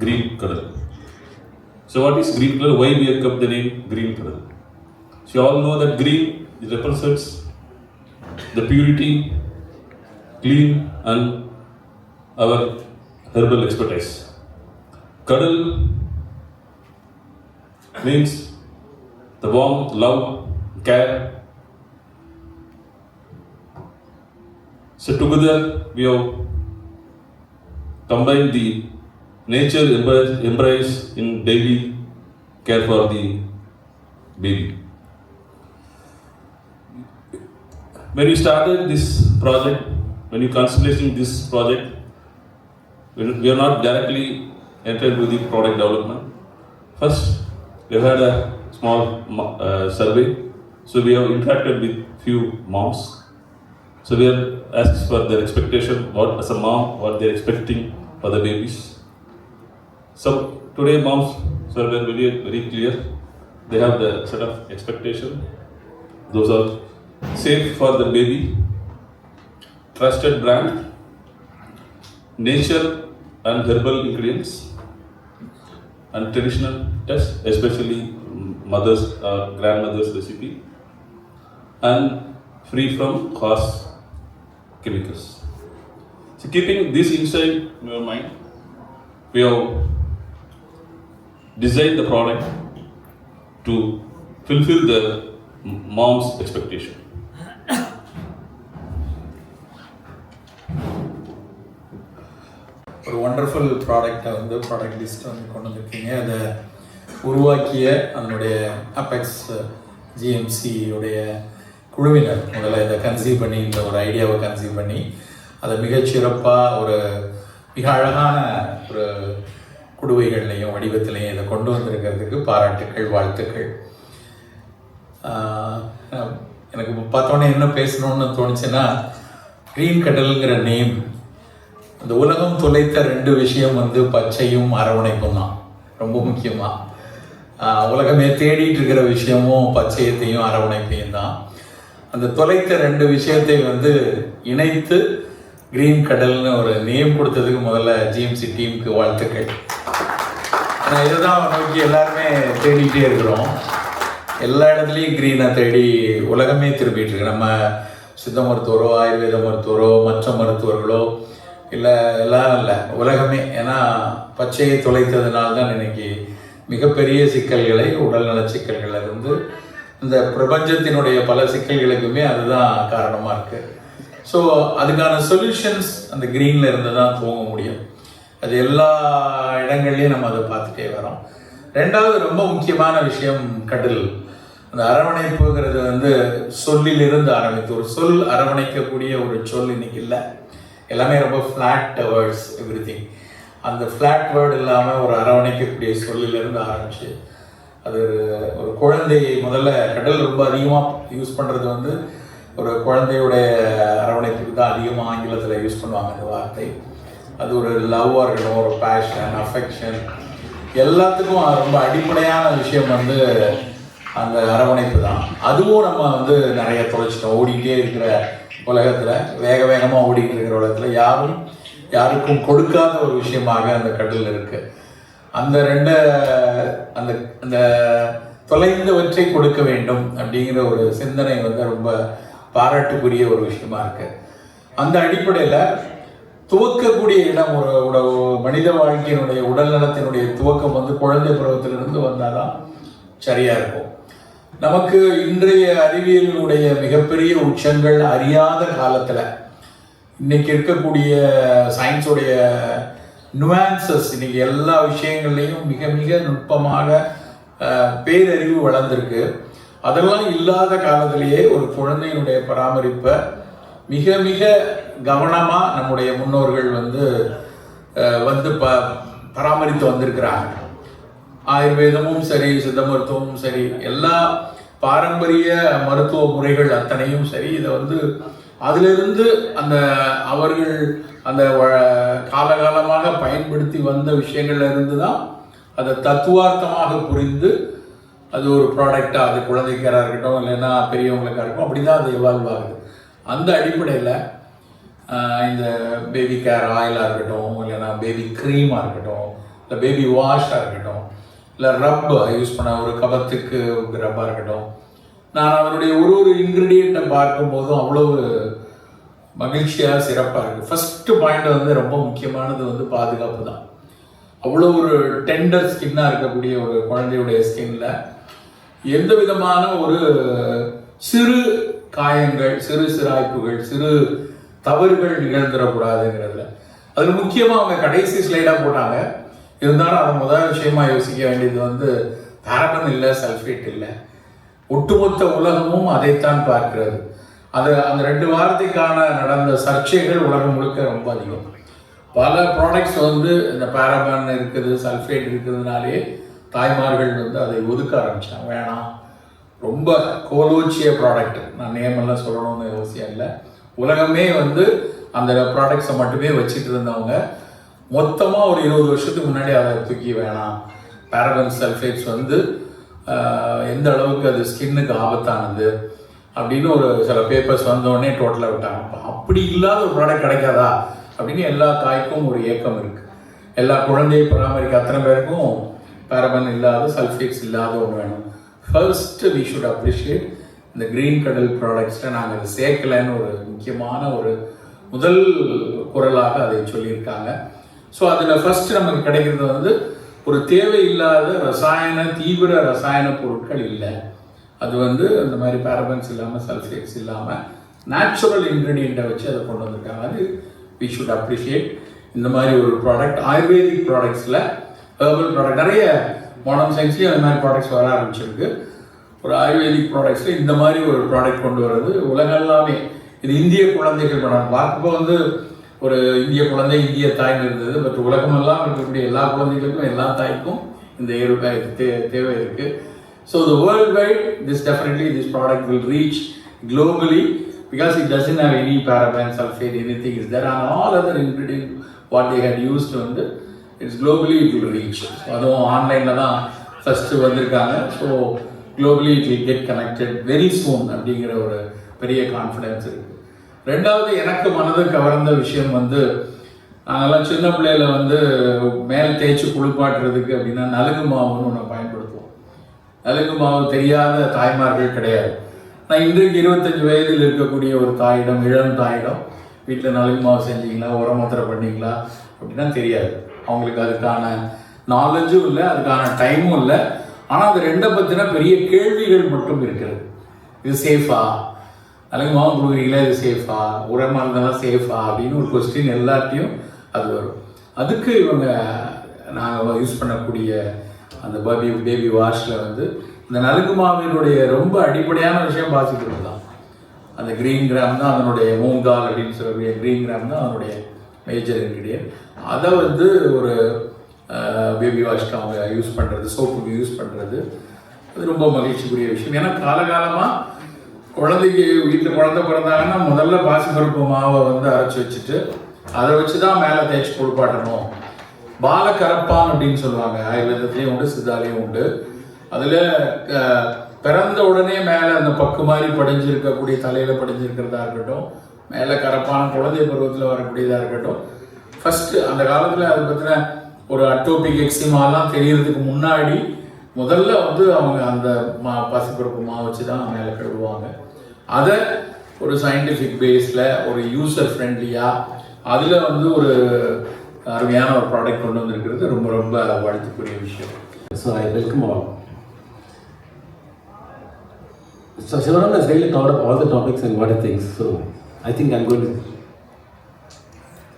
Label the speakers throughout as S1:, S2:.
S1: green cuddle. So what is green color? Why we have kept the name green cuddle? So you all know that green represents the purity, clean and our herbal expertise. Cuddle means the warmth, love, care. So together we have combined the nature embrace in daily care for the baby. When you started this project, when you contemplating this project, we are not directly entered with the product development. First, we had a small survey. So we have interacted with few moms. So we are asked for their expectation, what as a mom, what they are expecting for the babies. So today moms were very, very clear. They have the set of expectation. Those are safe for the baby, trusted brand, nature and herbal ingredients, and traditional test, especially mother's or grandmother's recipe, and free from harsh chemicals. So keeping this inside your mind, we have designed the product to fulfill the mom's expectation.
S2: ஒரு wonderful ப்ராடக்டை வந்து product லிஸ்ட்டை வந்து கொண்டு வந்திருக்கீங்க. அதை உருவாக்கிய அதனுடைய அபெக்ஸ் ஜிஎம்சியுடைய குழுவினர் முதல்ல இதை கன்சீவ் பண்ணி, இந்த ஒரு ஐடியாவை கன்சீவ் பண்ணி அதை மிகச்சிறப்பாக ஒரு மிக அழகான ஒரு குடுவைகள்லையும் வடிவத்திலையும் இதை கொண்டு வந்திருக்கிறதுக்கு பாராட்டுக்கள், வாழ்த்துக்கள். எனக்கு பார்த்தோன்னே என்ன பேசணும்னு தோணுச்சுன்னா, க்ரீன் கடலுங்கிற நேம், இந்த உலகம் தொலைத்த 2 விஷயம் வந்து பச்சையும் அரவணைப்பும் தான். ரொம்ப முக்கியமாக உலகமே தேடிட்டு இருக்கிற விஷயமும் பச்சையத்தையும் அரவணைப்பையும் தான். அந்த தொலைத்த 2 விஷயத்தை வந்து இணைத்து க்ரீன் கடல்னு ஒரு நேம் கொடுத்ததுக்கு முதல்ல ஜிஎம்சி டீமுக்கு வாழ்த்துக்கள். ஆனால் இதை தான் நோக்கி எல்லாருமே தேடிகிட்டே இருக்கிறோம். எல்லா இடத்துலையும் க்ரீனை தேடி உலகமே திரும்பிட்டு இருக்கு. நம்ம சித்த மருத்துவரோ ஆயுர்வேத மருத்துவரோ மற்ற மருத்துவர்களோ இல்லை எல்லாம் இல்லை, உலகமே. ஏன்னா பச்சையை தொலைத்ததுனால தான் இன்னைக்கு மிகப்பெரிய சிக்கல்களை, உடல்நல சிக்கல்கள் இருந்து இந்த பிரபஞ்சத்தினுடைய பல சிக்கல்களுக்குமே அதுதான் காரணமாக இருக்குது. ஸோ அதுக்கான சொல்யூஷன்ஸ் அந்த க்ரீனில் இருந்து தான் துவங்க முடியும். அது எல்லா இடங்கள்லையும் நம்ம அதை பார்த்துட்டே வரோம். 2வது ரொம்ப முக்கியமான விஷயம் கடல். அந்த அரவணைப்புங்கிறது வந்து சொல்லிலிருந்து ஆரம்பித்து, ஒரு சொல் அரவணைக்கக்கூடிய ஒரு சொல் இன்னைக்கு இல்லை. எல்லாமே ரொம்ப ஃப்ளாட் வேர்ட்ஸ், எவ்ரி திங். அந்த ஃப்ளாட் வேர்டு இல்லாமல் ஒரு அரவணைக்கக்கூடிய சொல்லிலிருந்து ஆரம்பிச்சு, அது ஒரு குழந்தை முதல்ல கடல் ரொம்ப அதிகமாக யூஸ் பண்ணுறது வந்து ஒரு குழந்தையுடைய அரவணைப்புக்கு தான் அதிகமாக ஆங்கிலத்தில் யூஸ் பண்ணுவாங்க அந்த வார்த்தை. அது ஒரு லவ்வாக இருக்கணும், ஒரு பேஷன், அஃபெக்ஷன், எல்லாத்துக்கும் ரொம்ப அடிப்படையான விஷயம் வந்து அந்த அரவணைப்பு தான். அதுவும் நம்ம வந்து நிறைய தொலைச்சிட்டோம். ஓடிக்கிட்டே இருக்கிற உலகத்தில், வேகமாக ஓடிக்கிட்டு இருக்கிற உலகத்தில் யாருக்கும் கொடுக்காத ஒரு விஷயமாக அந்த கடல் இருக்குது. அந்த அந்த தொலைந்தவற்றை கொடுக்க வேண்டும் அப்படிங்கிற ஒரு சிந்தனை வந்து ரொம்ப பாராட்டுக்குரிய ஒரு விஷயமா இருக்கு. அந்த அடிப்படையில் துவக்கக்கூடிய இடம், ஒரு மனித வாழ்க்கையினுடைய உடல் நலத்தினுடைய துவக்கம் வந்து குழந்தை பருவத்திலிருந்து வந்தாதான் சரியா இருக்கும். நமக்கு இன்றைய அறிவியலுடைய மிகப்பெரிய உச்சங்கள் அறியாத காலத்தில் இன்னைக்கு இருக்கக்கூடிய சயின்ஸுடைய நுவான்சஸ், இன்னைக்கு எல்லா விஷயங்கள்லையும் மிக மிக நுட்பமாக பேரறிவு வளர்ந்துருக்கு. அதெல்லாம் இல்லாத காலத்திலேயே ஒரு குழந்தையினுடைய பராமரிப்பை மிக மிக கவனமாக நம்முடைய முன்னோர்கள் வந்து பராமரித்து வந்திருக்கிறாங்க. ஆயுர்வேதமும் சரி, சித்த மருத்துவமும் சரி, எல்லா பாரம்பரிய மருத்துவ முறைகள் அத்தனையும் சரி, இதை வந்து அதிலிருந்து அவர்கள் அந்த காலகாலமாக பயன்படுத்தி வந்த விஷயங்கள்ல இருந்து தான் அதை தத்துவார்த்தமாக புரிந்து அது ஒரு ப்ராடக்டாக, அது குழந்தைக்காராக இருக்கட்டும் இல்லைன்னா பெரியவங்களுக்காக இருக்கட்டும், அப்படி தான் அது எவால்வ் ஆகுது. அந்த அடிப்படையில் இந்த பேபி கேர் ஆயிலாக இருக்கட்டும், இல்லைன்னா பேபி க்ரீமாக இருக்கட்டும், இல்லை பேபி வாஷாக இருக்கட்டும், இல்லை ரப் யூஸ் பண்ண ஒரு கபத்துக்கு ரப்பாக இருக்கட்டும், நான் அவருடைய ஒரு இன்க்ரீடியண்ட்டை பார்க்கும்போதும் அவ்வளவு மகிழ்ச்சியாக சிறப்பாக இருக்குது. ஃபஸ்ட்டு பாயிண்ட் வந்து ரொம்ப முக்கியமானது வந்து பாதுகாப்பு தான். அவ்வளோ ஒரு டெண்டர் ஸ்கின்னாக இருக்கக்கூடிய ஒரு குழந்தையுடைய ஸ்கின்னில் எந்த விதமான ஒரு சிறு காயங்கள், சிறு சிராய்ப்புகள், சிறு தவறுகள் நிகழ்ந்துடக்கூடாதுங்கிறதுல அதில் முக்கியமாக அவங்க கடைசி ஸ்லைடாக போட்டாங்க. இருந்தாலும் அதை முதல் விஷயமா யோசிக்க வேண்டியது வந்து பாரபன் இல்லை, சல்ஃபேட் இல்லை. ஒட்டுமொத்த உலகமும் அதைத்தான் பார்க்கிறது. அந்த 2 வாரத்துக்கான நடந்த சர்ச்சைகள் உலகம் முழுக்க ரொம்ப அதிகம். பல ப்ராடக்ட்ஸ் வந்து இந்த பாரபன் இருக்குது, சல்ஃபேட் இருக்கிறதுனாலே தாய்மார்கள் வந்து அதை ஒதுக்க ஆரம்பித்தாங்க. வேணாம், ரொம்ப கோலோச்சிய ப்ராடக்ட், நான் நேமெல்லாம் சொல்லணும்னு அவசியம் இல்லை. உலகமே வந்து அந்த ப்ராடக்ட்ஸை மட்டுமே வச்சுட்டு இருந்தவங்க மொத்தமாக ஒரு 20 வருஷத்துக்கு முன்னாடி அதை தூக்கி வேணாம், பாரபன் சல்ஃபேட்ஸ் வந்து எந்த அளவுக்கு அது ஸ்கின்னுக்கு ஆபத்தானது அப்படின்னு ஒரு சில பேப்பர்ஸ் வந்தோடனே டோட்டலாக விட்டாங்க. அப்படி இல்லாத ஒரு ப்ராடக்ட் கிடைக்காதா அப்படின்னு எல்லா தாய்க்கும் ஒரு ஏக்கம் இருக்குது. எல்லா குழந்தையை பராமரிக்க அத்தனை பேருக்கும் பாரபன் இல்லாத, சல்ஃபேட்ஸ் இல்லாத ஒன்று வேணும். ஃபர்ஸ்ட்டு வி ஷுட் அப்ரிஷியேட் இந்த க்ரீன் கடல் ப்ராடக்ட்ஸில் நாங்கள் அதை சேர்க்கலைன்னு ஒரு முக்கியமான ஒரு முதல் குரலாக அதை சொல்லியிருக்காங்க. ஸோ அதில் ஃபஸ்ட்டு நமக்கு கிடைக்கிறது வந்து ஒரு தேவையில்லாத தீவிர ரசாயன பொருட்கள் இல்லை. அது வந்து அந்த மாதிரி பாரபன்ஸ் இல்லாமல், சல்ஃபேட்ஸ் இல்லாமல் நேச்சுரல் இன்க்ரீடியண்ட்டை வச்சு அதை கொண்டு வந்திருக்காங்க. அது வி ஷுட் அப்ரிஷியேட். இந்த மாதிரி ஒரு ப்ராடக்ட் ஆயுர்வேதிக் ப்ராடக்ட்ஸில், ஹெர்பல் ப்ராடக்ட், நிறைய மாடர்ன் சயின்ஸ்லேயும் அந்த மாதிரி ப்ராடக்ட்ஸ் வர ஆரம்பிச்சிருக்கு. ஒரு ஆயுர்வேதிக் ப்ராடக்ட்ஸில் இந்த மாதிரி ஒரு ப்ராடக்ட் கொண்டு வர்றது உலகெல்லாமே. இது இந்திய குழந்தைகள் படம் பார்க்கப்போ வந்து ஒரு இந்திய குழந்தை, இந்திய தாய்னு இருந்தது. பட் உலகமெல்லாம் இருக்கக்கூடிய எல்லா குழந்தைகளுக்கும், எல்லா தாய்க்கும் இந்த தேவை இருக்குது. So the worldwide, this product will reach globally because it doesn't have any paraben, sulfate, anything is there, and all other ingredients what they had used on it's globally it will reach. So அதுவும் ஆன்லைனில் தான் first வந்திருக்காங்க. So globally it will get connected very soon அப்படிங்கிற ஒரு பெரிய confidence இருக்குது. ரெண்டாவது, எனக்கு மனதை கவர்ந்த விஷயம் வந்து, நாங்கள்லாம் சின்ன பிள்ளையில வந்து மேல் தேய்ச்சி குளிப்பாட்டுறதுக்கு அப்படின்னா நலுங்கு மாவுன்னு ஒன்று பயன்படுத்துவோம். நலுங்கு மாவு தெரியாத தாய்மார்கள் கிடையாது. நான் இன்றைக்கு 25 வயதில் இருக்கக்கூடிய ஒரு தாயிடம், இளம் தாயிடம், வீட்டில் நலுங்கு மாவு செஞ்சீங்களா, உரமாத்திரை பண்ணீங்களா அப்படின்னா தெரியாது. அவங்களுக்கு அதுக்கான நாலேஜும் இல்லை, அதுக்கான டைமும் இல்லை. ஆனால் அந்த 2 பற்றின பெரிய கேள்விகள் மட்டும் இருக்கிறது. இது சேஃபா, நலுங்கு மாவு கொடுக்குறீங்களா, இது சேஃபா, உரமாக இருந்தாலும் சேஃபா அப்படின்னு ஒரு கொஸ்டின் எல்லாத்தையும் அது வரும். அதுக்கு இவங்க நாங்கள் யூஸ் பண்ணக்கூடிய அந்த பேபி வாஷில் வந்து இந்த நலுங்கு மாவினுடைய ரொம்ப அடிப்படையான விஷயம் பாசிக்கிறது தான். அந்த க்ரீன் கிராம் தான் அதனுடைய மூங்கால் அப்படின்னு சொல்லக்கூடிய க்ரீன் கிராம் தான் அதனுடைய மேஜர் இன்க்ரீடியன்ட். அதை வந்து ஒரு பேபி வாஷ்க்கு அவங்க யூஸ் பண்ணுறது, சோப்புக்கு யூஸ் பண்ணுறது, அது ரொம்ப மகிழ்ச்சிக்குரிய விஷயம். ஏன்னா காலகாலமாக குழந்தைக்கு வீட்டில் குழந்தை பிறந்தாங்கன்னா முதல்ல பாசிப்பருப்பு மாவை வந்து அரைச்சி வச்சுட்டு அதை வச்சு தான் மேலே தேய்ச்சி குளிப்பாட்டணும். பாலக்கரப்பான் அப்படின்னு சொல்லுவாங்க, ஆயுர்வேதத்துலேயும் உண்டு, சித்தாலையும் உண்டு. அதில் பிறந்த உடனே மேலே அந்த பக்கு மாதிரி படிஞ்சிருக்கக்கூடிய, தலையில் படிஞ்சிருக்கிறதா இருக்கட்டும், மேலே கரப்பான குழந்தை பருவத்தில் வரக்கூடியதாக இருக்கட்டும், ஃபஸ்ட்டு அந்த காலத்தில் அதை பற்றின ஒரு அட்டோபிக் எக்ஸிமாலாம் தெரியறதுக்கு முன்னாடி முதல்ல வந்து அவங்க அந்த பாசிப்பருப்பு மாவு வச்சு தான் மேலே கழுவுவாங்க. அதை ஒரு சயின்டிஃபிக் பேஸில், ஒரு யூசர் ஃப்ரெண்ட்லியாக, அதில் வந்து ஒரு அருமையான ஒரு ப்ராடக்ட் கொண்டு வந்திருக்கிறது ரொம்ப ரொம்ப வாழ்த்துக்குரிய விஷயம்.
S3: So I welcome all. So Shivaram has really thought of all the topics and what he thinks. So I think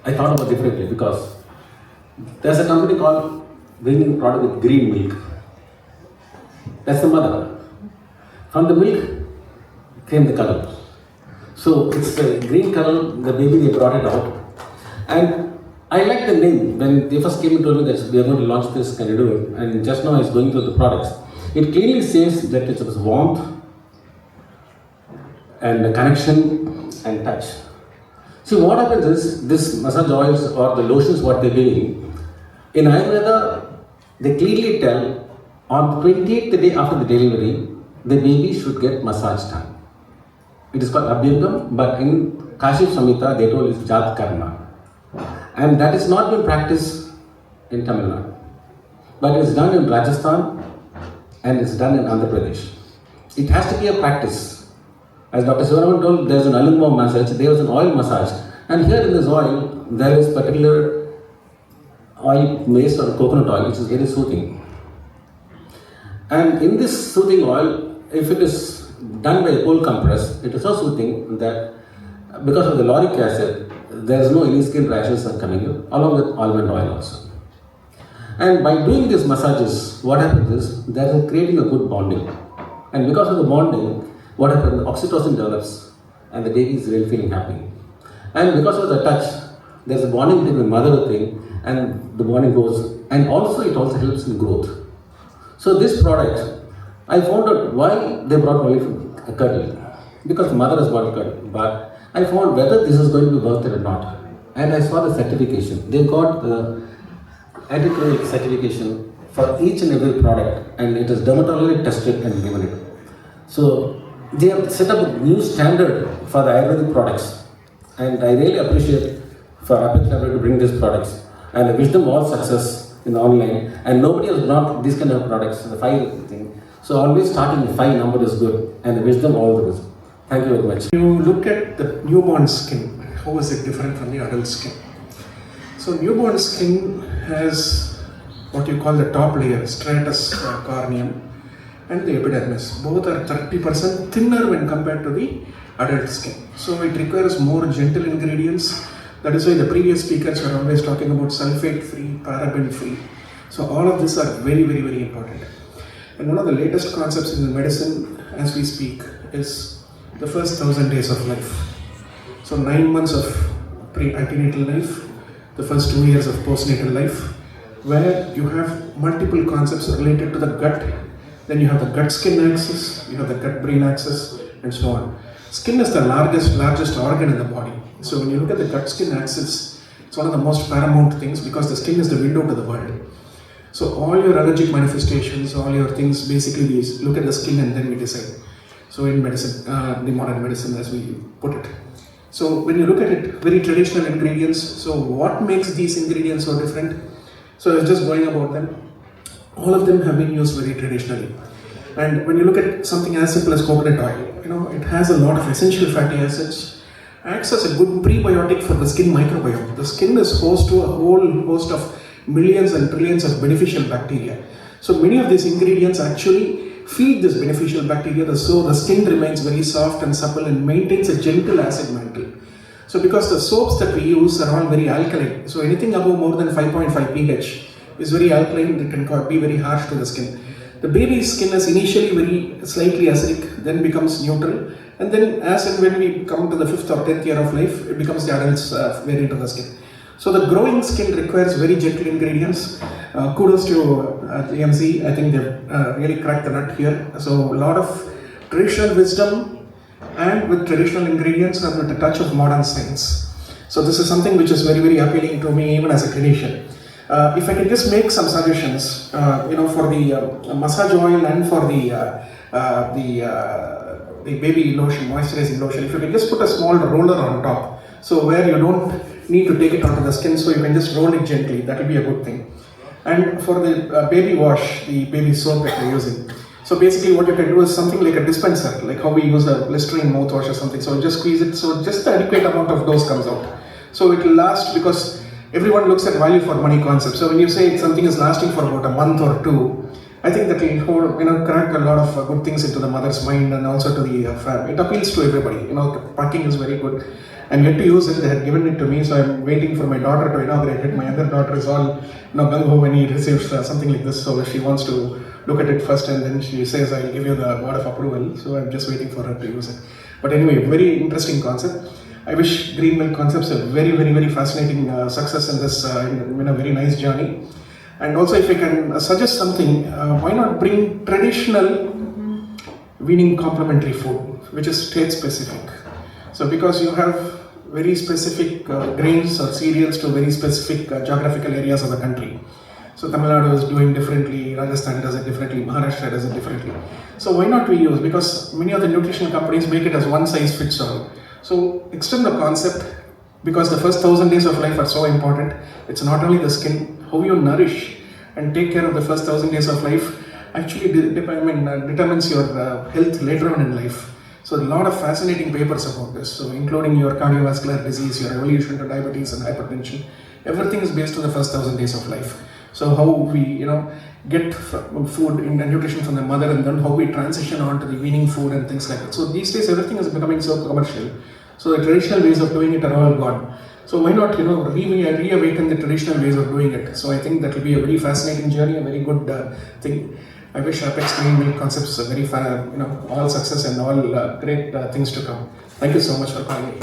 S3: I thought about differently because there's a company called bringing a product with green milk. That's the mother. From the milk came the color. So it's a green color, the baby, they brought it out. And I like the name. When they first came and told me that we are going to launch this, can you do it? And just now I was going through the products. It clearly says that it's warmth and the connection and touch. See, what happens is, this massage oils or the lotions what they're doing, in Ayurveda, they clearly tell on the 28th day after the delivery, the baby should get massage done. It is called Abhyangam, but in Kashif Samhita, they told it's Jat Karma. And that is not been practiced in Tamil Nadu. but it's done in Rajasthan and it's done in Andhra Pradesh. It has to be a practice. As Dr. Sivaraman told, there's an alumma massage, there's an oil massage, and here in this oil, there is particular oil based on coconut oil, which is very soothing. And in this soothing oil, if it is done by a cold compress, it is so soothing that because of the lauric acid, there is no any skin rashes are coming in, along with almond oil also. And by doing these massages, what happens is they are creating a good bonding. And because of the bonding, what happens? Oxytocin develops, and the baby is really feeling happy. And because of the touch, there's a bonding between the mother thing, and the bonding goes. And also, it also helps in growth. So this product, I found out why they brought only a Cuddle, because the mother has bought a Cuddle. But I found whether this is going to be worth it or not. And I saw the certification. They got the anti-chronic certification for each and every product, and it is dermatologically tested and given it. So they have set up a new standard for the Ayurvedic products, and I really appreciate for Apple Library to bring these products, and I wish them all success in the online. And nobody has brought these kind of products, the 5 thing. So always starting with 5 number is good, and I wish them all the best. Thank you very much.
S4: You look at the newborn skin. How is it different from the adult skin? So newborn skin has what you call the top layer, stratus corneum, and the epidermis. Both are 30% thinner when compared to the adult skin. So it requires more gentle ingredients. That is why the previous speakers were always talking about sulfate-free, paraben-free. So all of these are very, very, very important. And one of the latest concepts in the medicine as we speak is the first 1,000 days of life. So 9 months of pre-antenatal life, the first 2 years of postnatal life, where you have multiple concepts related to the gut. Then you have the gut-skin axis, you have the gut-brain axis, and so on. Skin is the largest organ in the body. So when you look at the gut-skin axis, it's one of the most paramount things because the skin is the window to the world. So all your allergic manifestations, all your things, basically we look at the skin and then we decide. So in medicine, the modern medicine as we put it. So when you look at it, very traditional ingredients. So what makes these ingredients so different? So I was just going about them. All of them have been used very traditionally. And when you look at something as simple as coconut oil, it has a lot of essential fatty acids, acts as a good prebiotic for the skin microbiome. The skin is host to a whole host of millions and trillions of beneficial bacteria. So many of these ingredients actually feed this beneficial bacteria, so the skin remains very soft and supple and maintains a gentle acid mantle. So because the soaps that we use are all very alkaline, so anything above more than 5.5 pH is very alkaline, it can be very harsh to the skin. The baby's skin is initially very slightly acidic, then becomes neutral, and then as and when we come to the 5th or 10th year of life, it becomes the adult's variant of the skin. So the growing skin requires very gentle ingredients. Kudos to GMC, I think they've really cracked the nut here. So a lot of traditional wisdom and with traditional ingredients and with a touch of modern science. So this is something which is very, very appealing to me even as a clinician. If I can just make some suggestions, for the massage oil and for the baby lotion, moisturizing lotion, if you can just put a small roller on top, so where you don't need to take it onto the skin, so you can just roll it gently, that will be a good thing. And for the baby wash, the baby soap that we're using, so basically what you can do is something like a dispenser, like how we use a Listerine mouthwash or something, so just squeeze it, so just the adequate amount of dose comes out. So it will last, because everyone looks at value for money concept. So when you say something is lasting for about a month or 2, I think that will crack a lot of good things into the mother's mind and also to the family. It appeals to everybody. Packing is very good. I'm yet to use it. They had given it to me, so I'm waiting for my daughter to inaugurate it. My other daughter is all gung-ho when he receives something like this, so she wants to look at it first and then she says, I'll give you the word of approval. So I'm just waiting for her to use it. But anyway, very interesting concept. I wish Green Milk Concepts a very, very, very fascinating success in this a very nice journey. And also, if I can suggest something, why not bring traditional weaning complementary food, which is state specific. So because you have very specific grains or cereals to very specific geographical areas of the country. So Tamil Nadu is doing differently, Rajasthan does it differently, Maharashtra does it differently. So why not we use, because many of the nutrition companies make it as one size fits all. So extend the concept, because the first 1,000 days of life are so important. It's not only the skin, how you nourish and take care of the first 1,000 days of life actually determines your health later on in life. So a lot of fascinating papers about this, so including your cardiovascular disease, your evolution to diabetes and hypertension. Everything is based on the first 1,000 days of life. So how we get food and nutrition from the mother, and then how we transition on to the weaning food and things like that. So these days everything is becoming so commercial. So the traditional ways of doing it are all gone. So why not reawaken the traditional ways of doing it? So I think that will be a very fascinating journey, a very good thing. I wish Milk'sGreen Milk Concepts a very all success and all great things to come. Thank you so much for calling me.